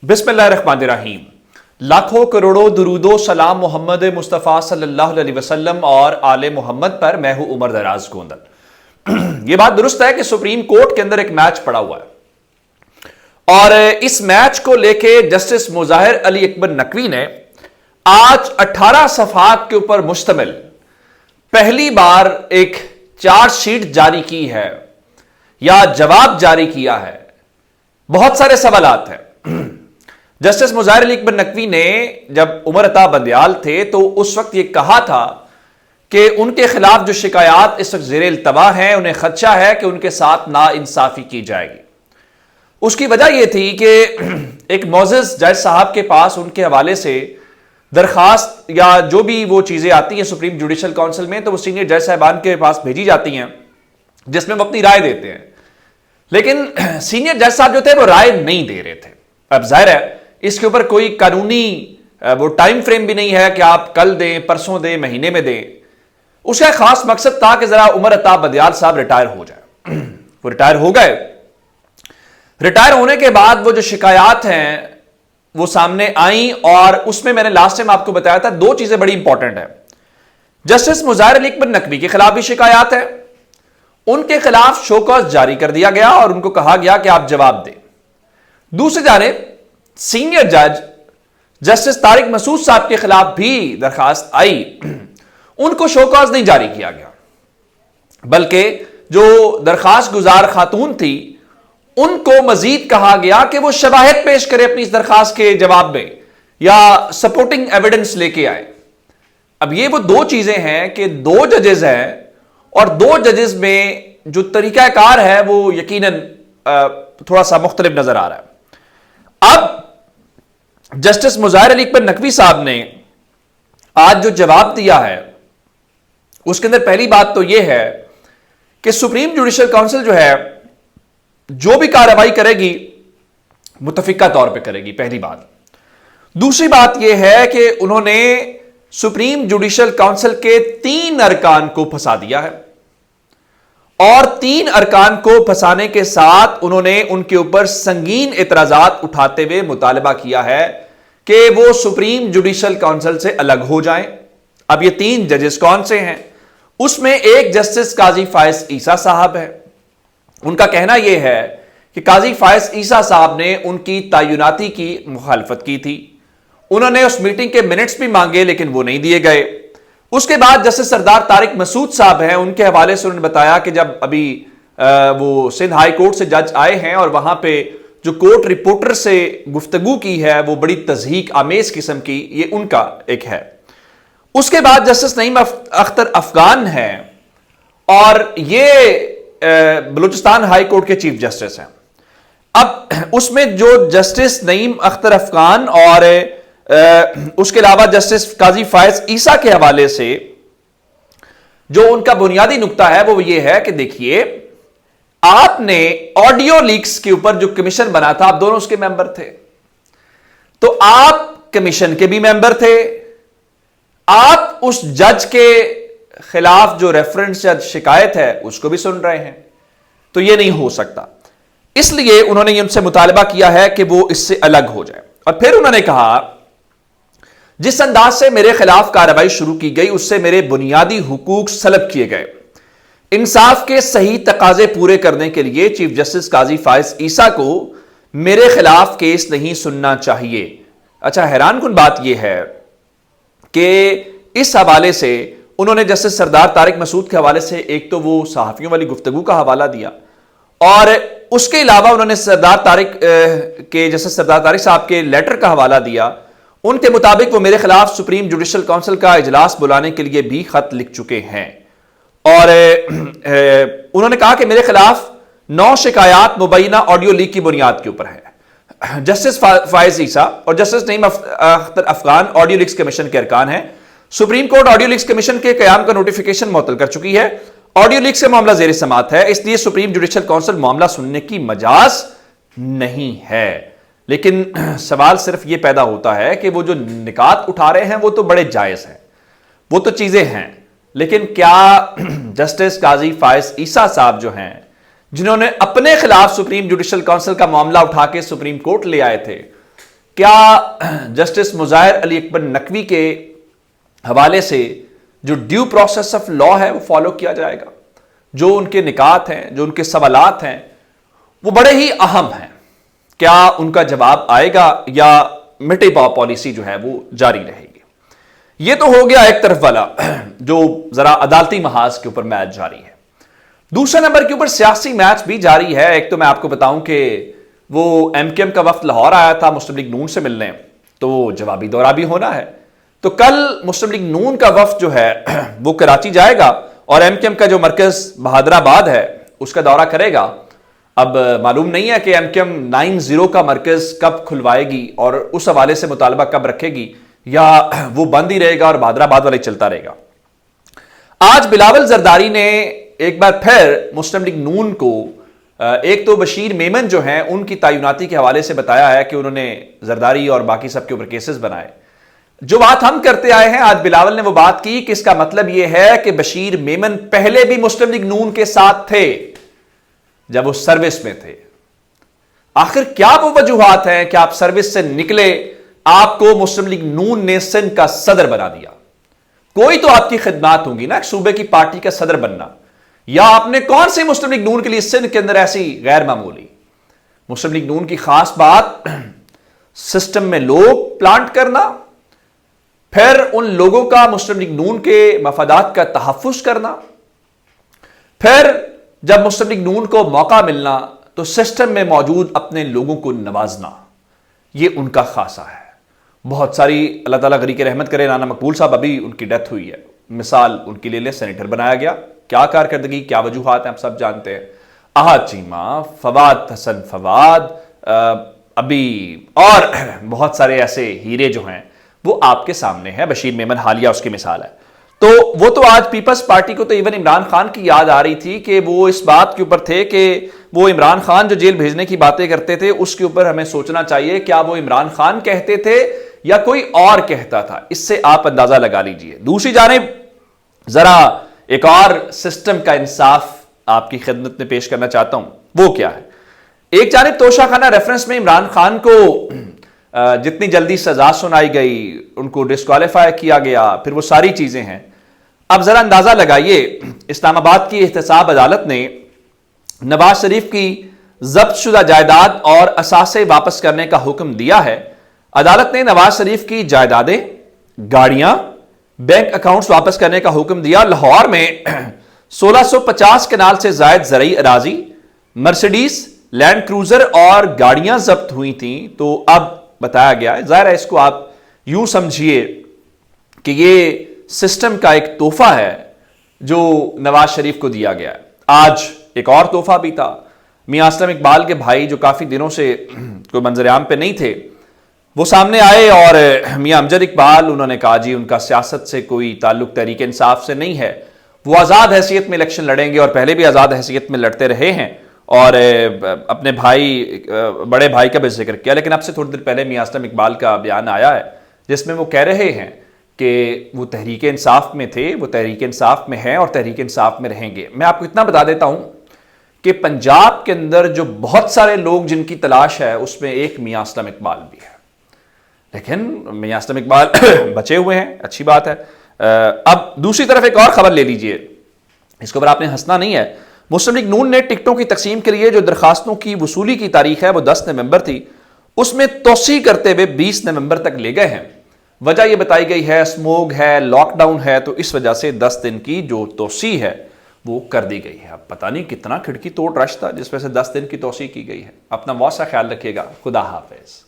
बिस्मिल्लाहिर्रहमानिर्रहीम। लाखों करोड़ों दुरूदो सलाम मोहम्मद मुस्तफ़ा सल्लल्लाहु अलैहि वसल्लम और आले मोहम्मद पर। मैं हूं उमर दराज गोंदल। यह बात दुरुस्त है कि सुप्रीम कोर्ट के अंदर एक मैच पड़ा हुआ है और इस मैच को लेके जस्टिस मुज़ाहिर अली अकबर नकवी ने आज 18 सफ़हात के ऊपर मुश्तमिल पहली बार एक चार्जशीट जारी की है या जवाब जारी किया है। बहुत सारे सवालात हैं। जस्टिस मुज़ाहिर अली अकबर नकवी ने जब उमर अता बंदयाल थे तो उस वक्त ये कहा था कि उनके खिलाफ जो शिकायत इस वक्त ज़ेर इल्तवा हैं, उन्हें खदशा है कि उनके साथ नाइंसाफी की जाएगी। उसकी वजह यह थी कि एक मोअज़्ज़ज़ जज साहब के पास उनके हवाले से दरखास्त या जो भी वो चीज़ें आती हैं सुप्रीम जुडिशल काउंसिल में, तो वो सीनियर जज साहबान के पास भेजी जाती हैं जिसमें वो अपनी राय देते हैं। लेकिन सीनियर जज साहब जो थे वो राय नहीं दे रहे थे। अब जाहिर है इसके ऊपर कोई कानूनी वो टाइम फ्रेम भी नहीं है कि आप कल दें, परसों दें, महीने में दें। उसका खास मकसद था कि जरा उमर अता बंदयाल साहब रिटायर हो जाए। वो रिटायर हो गए। रिटायर होने के बाद वो जो शिकायत हैं वो सामने आई और उसमें मैंने लास्ट टाइम आपको बताया था दो चीजें बड़ी इंपॉर्टेंट है। जस्टिस मुज़ाहिर अली अकबर नकवी के खिलाफ भी शिकायत है, उनके खिलाफ शो कॉज जारी कर दिया गया और उनको कहा गया कि आप जवाब दें। दूसरी जानिब सीनियर जज जस्टिस तारिक मसूद साहब के खिलाफ भी दरखास्त आई, उनको शो कॉज नहीं जारी किया गया, बल्कि जो दरखास्त गुजार खातून थी उनको मजीद कहा गया कि वो शवाहिद पेश करे अपनी इस दरखास्त के जवाब में या सपोर्टिंग एविडेंस लेके आए। अब ये वो दो चीजें हैं कि दो जजेस हैं और दो जजेस में जो तरीकाकार है वो यकीनन थोड़ा सा मुख्तलिफ नजर आ रहा है। अब जस्टिस मुज़ाहिर अली अकबर नकवी साहब ने आज जो जवाब दिया है उसके अंदर पहली बात तो यह है कि सुप्रीम जुडिशल काउंसिल जो है जो भी कार्रवाई करेगी मुतफिका तौर पे करेगी, पहली बात। दूसरी बात यह है कि उन्होंने सुप्रीम जुडिशल काउंसिल के 3 अरकान को फंसा दिया है और 3 अरकान को फंसाने के साथ उन्होंने उनके ऊपर संगीन एतराजात उठाते हुए मुतालबा किया है कि वो सुप्रीम जुडिशल काउंसिल से अलग हो जाएं। अब ये 3 जजेस कौन से हैं? उसमें एक जस्टिस काजी फायज ईसा साहब है। उनका कहना यह है कि काजी फायज ईसा साहब ने उनकी तयनाती की मुखालफत की थी। उन्होंने उस मीटिंग के मिनट्स भी मांगे लेकिन वो नहीं दिए गए। उसके बाद जस्टिस सरदार तारिक मसूद साहब हैं, उनके हवाले से उन्होंने बताया कि जब अभी वो सिंध हाई कोर्ट से जज आए हैं और वहां पे जो कोर्ट रिपोर्टर से गुफ्तगू की है वो बड़ी तज़हीक आमेज किस्म की, ये उनका एक है। उसके बाद जस्टिस नईम अख्तर अफगान है और ये बलूचिस्तान हाई कोर्ट के चीफ जस्टिस हैं। अब उसमें जो जस्टिस नईम अख्तर अफगान और उसके अलावा जस्टिस काजी फायज ईसा के हवाले से जो उनका बुनियादी नुक्ता है वो ये है कि देखिए, आपने ऑडियो लीक्स के ऊपर जो कमीशन बना था, आप दोनों उसके मेंबर थे, तो आप कमीशन के भी मेंबर थे। आप उस जज के खिलाफ जो रेफरेंस या शिकायत है उसको भी सुन रहे हैं, तो यह नहीं हो सकता। इसलिए उन्होंने उनसे मुतालबा किया है कि वो इससे अलग हो जाए। और फिर उन्होंने कहा जिस अंदाज से मेरे खिलाफ कार्रवाई शुरू की गई उससे मेरे बुनियादी हुकूक सलब किए गए। इंसाफ के सही तकाजे पूरे करने के लिए चीफ जस्टिस काजी फायज ईसा को मेरे खिलाफ केस नहीं सुनना चाहिए। अच्छा, हैरानकुन बात यह है कि इस हवाले से उन्होंने जस्टिस सरदार तारिक मसूद के हवाले से एक तो वो सहाफियों वाली गुफ्तगू का हवाला दिया और उसके अलावा उन्होंने जस्टिस सरदार तारिक साहब के लेटर का हवाला दिया। उनके मुताबिक वो मेरे खिलाफ सुप्रीम जुडिशल काउंसिल का इजलास बुलाने के लिए भी खत लिख चुके हैं और उन्होंने कहा कि मेरे खिलाफ 9 शिकायत मुबैना ऑडियो लीक की बुनियाद के ऊपर है। जस्टिस फायज ईसा और justice Naeem Akhtar Afghan audio leaks commission के अरकान हैं। Supreme court audio leaks commission के कयाम का नोटिफिकेशन मुअत्तल कर चुकी है। ऑडियो लीक्स का मामला जेर समाअत है, इसलिए सुप्रीम जुडिशल काउंसिल मामला सुनने की मजाज नहीं है। लेकिन सवाल सिर्फ यह पैदा होता है कि वो जो निकात उठा रहे हैं वो तो बड़े जायज हैं, वो तो चीजें हैं, लेकिन क्या जस्टिस काजी फायज ईसा साहब जो हैं जिन्होंने अपने खिलाफ सुप्रीम जुडिशल काउंसिल का मामला उठा के सुप्रीम कोर्ट ले आए थे, کیا جسٹس مظاہر علی اکبر نقوی کے حوالے سے جو ڈیو پروسیس آف لا ہے وہ فالو کیا جائے گا؟ جو ان کے نکات ہیں، جو ان کے سوالات ہیں، وہ بڑے ہی اہم ہیں. کیا ان کا جواب آئے گا یا مٹی پاؤ پالیسی جو ہے وہ جاری رہے گی؟ یہ تو ہو گیا ایک طرف والا جو ذرا عدالتی محاذ کے اوپر میچ جاری ہے. دوسرے نمبر کے اوپر سیاسی میچ بھی جاری ہے. ایک تو میں آپ کو بتاؤں کہ وہ ایم کیو ایم کا وفد لاہور آیا تھا مسلم لیگ نون سے ملنے، تو جوابی دورہ بھی ہونا ہے. تو کل مسلم لیگ نون کا وفد جو ہے وہ کراچی جائے گا اور ایم کیو ایم کا جو مرکز بہادر آباد ہے اس کا دورہ کرے گا. اب معلوم نہیں ہے کہ ایم کیو ایم 90 کا مرکز کب کھلوائے گی اور اس حوالے سے مطالبہ کب رکھے گی، یا وہ بند ہی رہے گا اور بہادر آباد والے چلتا رہے گا. آج بلاول زرداری نے ایک بار پھر مسلم لیگ نون کو ایک تو بشیر میمن جو ہیں ان کی تعیناتی کے حوالے سے بتایا ہے کہ انہوں نے زرداری اور باقی سب کے اوپر کیسز بنائے. جو بات ہم کرتے آئے ہیں آج بلاول نے وہ بات کی کہ اس کا مطلب یہ ہے کہ بشیر میمن پہلے بھی مسلم لیگ نون کے ساتھ تھے جب وہ سروس میں تھے. آخر کیا وہ وجوہات ہیں کہ آپ سروس سے نکلے، آپ کو مسلم لیگ نون نے سندھ کا صدر بنا دیا؟ کوئی تو آپ کی خدمات ہوں گی نا، ایک صوبے کی پارٹی کا صدر بننا، یا آپ نے کون سی مسلم لیگ نون کے لیے سندھ کے اندر ایسی غیر معمولی؟ مسلم لیگ نون کی خاص بات سسٹم میں لوگ پلانٹ کرنا، پھر ان لوگوں کا مسلم لیگ نون کے مفادات کا تحفظ کرنا، پھر جب مسلم لیگ نون کو موقع ملنا تو سسٹم میں موجود اپنے لوگوں کو نوازنا. یہ ان کا خاصہ ہے. بہت ساری اللہ تعالیٰ غریق رحمت کرے، رانا مقبول صاحب ابھی ان کی ڈیتھ ہوئی ہے، مثال ان کے لیے سینیٹر بنایا گیا. کیا کارکردگی، کیا وجوہات ہیں، ہم سب جانتے ہیں. احد چیمہ، فواد حسن فواد، ابھی اور بہت سارے ایسے ہیرے جو ہیں وہ آپ کے سامنے ہیں. بشیر میمن حالیہ اس کی مثال ہے. تو وہ تو آج پیپلز پارٹی کو تو ایون عمران خان کی یاد آ رہی تھی کہ وہ اس بات کے اوپر تھے کہ وہ عمران خان جو جیل بھیجنے کی باتیں کرتے تھے اس کے اوپر ہمیں سوچنا چاہیے کیا وہ عمران خان کہتے تھے یا کوئی اور کہتا تھا. اس سے آپ اندازہ لگا لیجئے. دوسری جانب ذرا ایک اور سسٹم کا انصاف آپ کی خدمت میں پیش کرنا چاہتا ہوں. وہ کیا ہے؟ ایک جانب توشہ خانہ ریفرنس میں عمران خان کو جتنی جلدی سزا سنائی گئی، ان کو ڈسکوالیفائی کیا گیا، پھر وہ ساری چیزیں ہیں. اب ذرا اندازہ لگائیے، اسلام آباد کی احتساب عدالت نے نواز شریف کی ضبط شدہ جائیداد اور اثاثے واپس کرنے کا حکم دیا ہے. عدالت نے نواز شریف کی جائیدادیں، گاڑیاں، بینک اکاؤنٹس واپس کرنے کا حکم دیا. لاہور میں 1650 کنال سے زائد زرعی اراضی، مرسیڈیز، لینڈ کروزر اور گاڑیاں ضبط ہوئی تھیں. تو اب بتایا گیا ہے، ظاہر ہے اس کو آپ یوں سمجھیے کہ یہ سسٹم کا ایک تحفہ ہے جو نواز شریف کو دیا گیا ہے. آج ایک اور تحفہ بھی تھا. میاں اسلم اقبال کے بھائی جو کافی دنوں سے کوئی منظر عام پہ نہیں تھے، وہ سامنے آئے اور میاں امجد اقبال انہوں نے کہا جی ان کا سیاست سے کوئی تعلق تحریک انصاف سے نہیں ہے، وہ آزاد حیثیت میں الیکشن لڑیں گے اور پہلے بھی آزاد حیثیت میں لڑتے رہے ہیں، اور اپنے بھائی بڑے بھائی کا بھی ذکر کیا. لیکن اب سے تھوڑی دیر پہلے میاں اسلم اقبال کا بیان آیا ہے جس میں وہ کہہ رہے ہیں کہ وہ تحریک انصاف میں تھے، وہ تحریک انصاف میں ہیں اور تحریک انصاف میں رہیں گے. میں آپ کو اتنا بتا دیتا ہوں کہ پنجاب کے اندر جو بہت سارے لوگ جن کی تلاش ہے اس میں ایک میاں اسلم اقبال بھی ہے، لیکن میاں اسلم اقبال بچے ہوئے ہیں، اچھی بات ہے. اب دوسری طرف ایک اور خبر لے لیجئے، اس کے اوپر آپ نے ہنسنا نہیں ہے. مسلم لیگ نون نے ٹکٹوں کی تقسیم کے لیے جو درخواستوں کی وصولی کی تاریخ ہے وہ 10 نومبر تھی، اس میں توسیع کرتے ہوئے 20 نومبر تک لے گئے ہیں. وجہ یہ بتائی گئی ہے اسموگ ہے، لاک ڈاؤن ہے، تو اس وجہ سے 10 دن کی جو توسیع ہے وہ کر دی گئی ہے. اب پتہ نہیں کتنا کھڑکی توڑ رش تھا جس وجہ سے 10 دن کی توسیع کی گئی ہے. اپنا بہت سا خیال رکھیے گا. خدا حافظ.